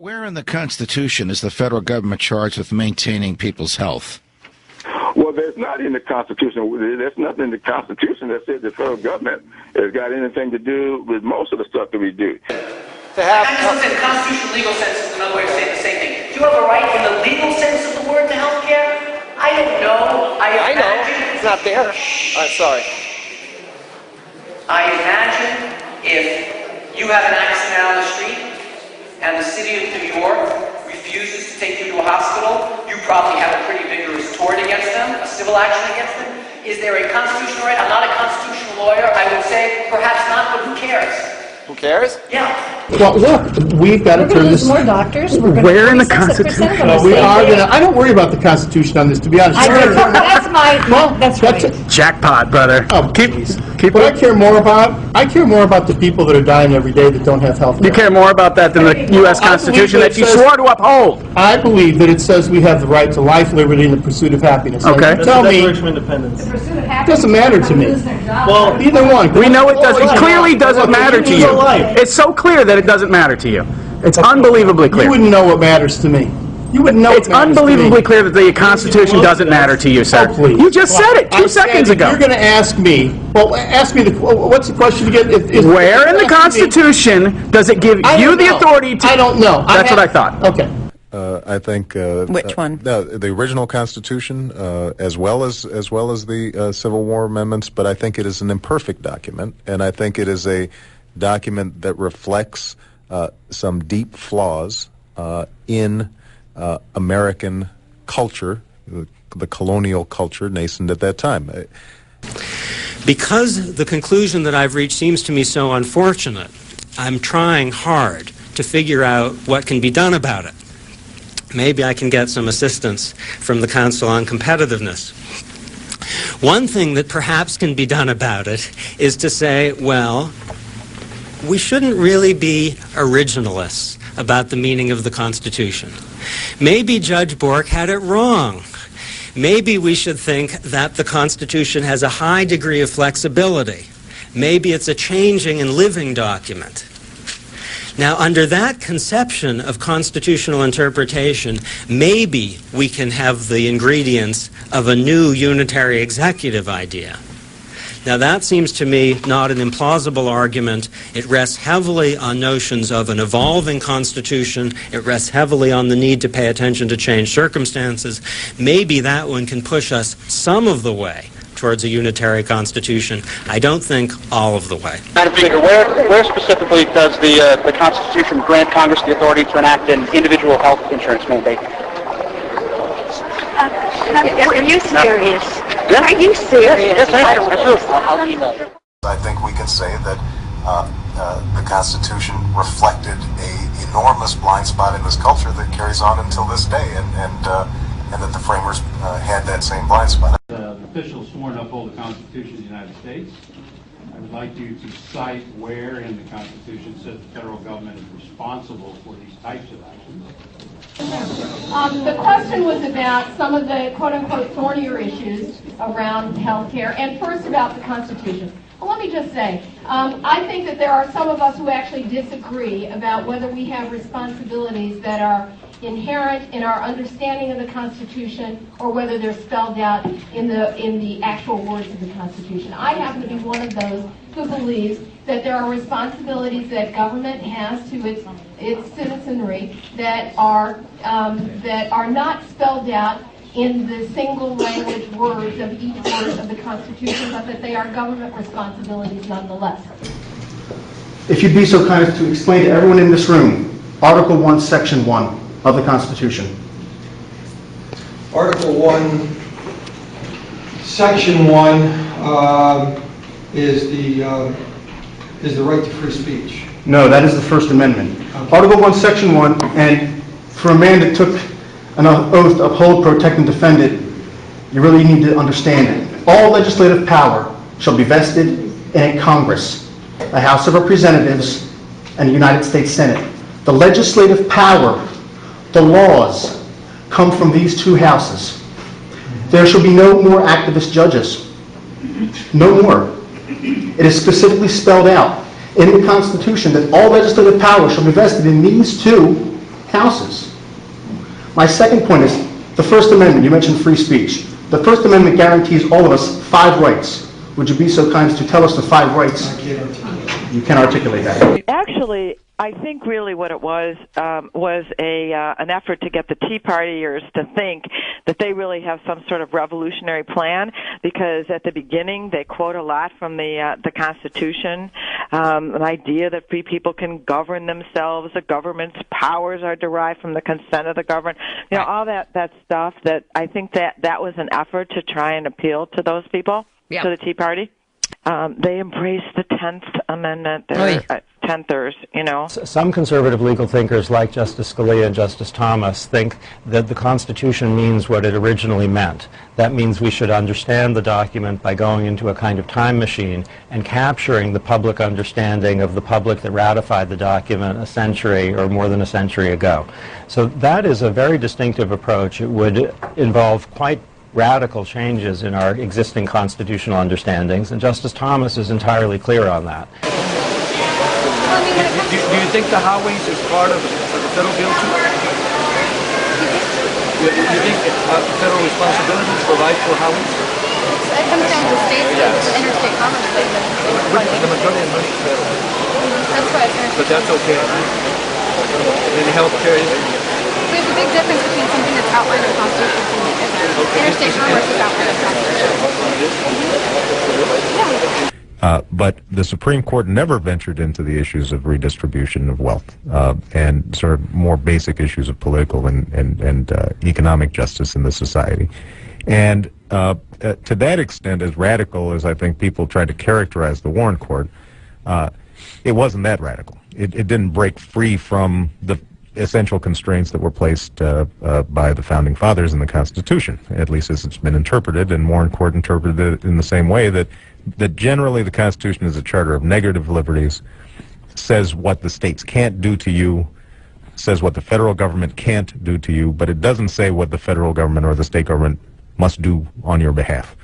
Where in the Constitution is the federal government charged with maintaining people's health? Well, there's not in the Constitution. There's nothing in the Constitution that says the federal government has got anything to do with most of the stuff that we do. The constitutional legal sense is another way of saying the same thing. Do you have a right in the legal sense of the word to health care? I don't know. I know. It's not there. Sorry. I imagine if you have an accident out on the street and the city of New York refuses to take you to a hospital, you probably have a pretty vigorous tort against them, a civil action against them. Is there a constitutional right? I'm not a constitutional lawyer. I would say perhaps not, but who cares? Who cares? Yeah. Well, look, we've got to turn this. More doctors. Where in the Constitution? No, we are going to. I don't worry about the Constitution on this, to be honest. That's my. Well, that's right. Jackpot, brother. Oh, keep what I care more about the people that are dying every day that don't have health care. You care more about that than the U.S. Constitution that you swore to uphold. I believe that it says we have the right to life, liberty, and the pursuit of happiness. Okay. Tell me. It doesn't matter to me. Well, either one. We know it does. It clearly doesn't matter to you. It's so clear that it doesn't matter to you. It's unbelievably clear. You wouldn't know what matters to me. You wouldn't know. It's unbelievably clear that the Constitution doesn't matter to you, sir. Oh, please. You just said it 2 seconds ago. You're going to ask me. Well, ask me what's the question again? Where in the Constitution does it give you the authority to? I don't know. That's what I thought. Okay. I think which one? The original Constitution, as well as the Civil War amendments. But I think it is an imperfect document, and I think it is a document that reflects some deep flaws in American culture, the colonial culture nascent at that time. Because the conclusion that I've reached seems to me so unfortunate, I'm trying hard to figure out what can be done about it. Maybe I can get some assistance from the Council on Competitiveness. One thing that perhaps can be done about it is to say, well, we shouldn't really be originalists about the meaning of the Constitution. Maybe Judge Bork had it wrong. Maybe we should think that the Constitution has a high degree of flexibility. Maybe it's a changing and living document. Now, under that conception of constitutional interpretation, maybe we can have the ingredients of a new unitary executive idea. Now, that seems to me not an implausible argument. It rests heavily on notions of an evolving Constitution. It rests heavily on the need to pay attention to changed circumstances. Maybe that one can push us some of the way towards a unitary Constitution. I don't think all of the way. Madam Speaker, where specifically does the Constitution grant Congress the authority to enact an individual health insurance mandate? Are you serious? Yeah. Are you serious? Yes, I am. I think we can say that the Constitution reflected an enormous blind spot in this culture that carries on until this day, and that the framers had that same blind spot. The officials sworn to uphold the Constitution of the United States. I would like you to cite where in the Constitution says the federal government is responsible for these types of actions. The question was about some of the quote-unquote thornier issues around health care, and first about the Constitution. Well, let me just say, I think that there are some of us who actually disagree about whether we have responsibilities that are inherent in our understanding of the Constitution or whether they're spelled out in the actual words of the Constitution. I happen to be one of those who believes that there are responsibilities that government has to its citizenry that are not spelled out in the single language words of each word of the Constitution, but that they are government responsibilities nonetheless. If you'd be so kind as to explain to everyone in this room Article 1, Section 1 of the Constitution. Article 1, Section 1 is the right to free speech. No, that is the First Amendment. Okay. Article 1, Section 1, and for a man that took an oath to uphold, protect, and defend it, you really need to understand it. All legislative power shall be vested in a Congress, the House of Representatives, and the United States Senate. The legislative power, the laws, come from these two houses. There shall be no more activist judges. No more. It is specifically spelled out in the Constitution that all legislative power shall be vested in these two houses. My second point is the First Amendment. You mentioned free speech. The First Amendment guarantees all of us 5 rights. Would you be so kind as to tell us the 5 rights? You can articulate that. Actually, I think really what it was an effort to get the Tea Partiers to think that they really have some sort of revolutionary plan, because at the beginning they quote a lot from the Constitution, an idea that free people can govern themselves, the government's powers are derived from the consent of the governed, you know, all that stuff. That I think that was an effort to try and appeal to those people, to the Tea Party. They embraced the 10th Amendment. They're tenthers, you know. Some conservative legal thinkers like Justice Scalia and Justice Thomas think that the Constitution means what it originally meant. That means we should understand the document by going into a kind of time machine and capturing the public understanding of the public that ratified the document a century or more than a century ago. So that is a very distinctive approach. It would involve quite radical changes in our existing constitutional understandings, and Justice Thomas is entirely clear on that. Do you think the highways is part of the federal bill too? Do you think federal responsibility to provide for highways? It comes down to states and interstate commerce. The majority of money is federal. That's why it's interstate. But that's okay, right? And then health care is. There's a big difference between something that's outlined in the Constitution and isn't. Interstate commerce is outlined in the Constitution. But the Supreme Court never ventured into the issues of redistribution of wealth and sort of more basic issues of political and economic justice in the society. And to that extent, as radical as I think people tried to characterize the Warren Court, it wasn't that radical. It didn't break free from the essential constraints that were placed by the Founding Fathers in the Constitution, at least as it's been interpreted, and Warren Court interpreted it in the same way, that generally the Constitution is a charter of negative liberties, says what the states can't do to you, says what the federal government can't do to you, but it doesn't say what the federal government or the state government must do on your behalf.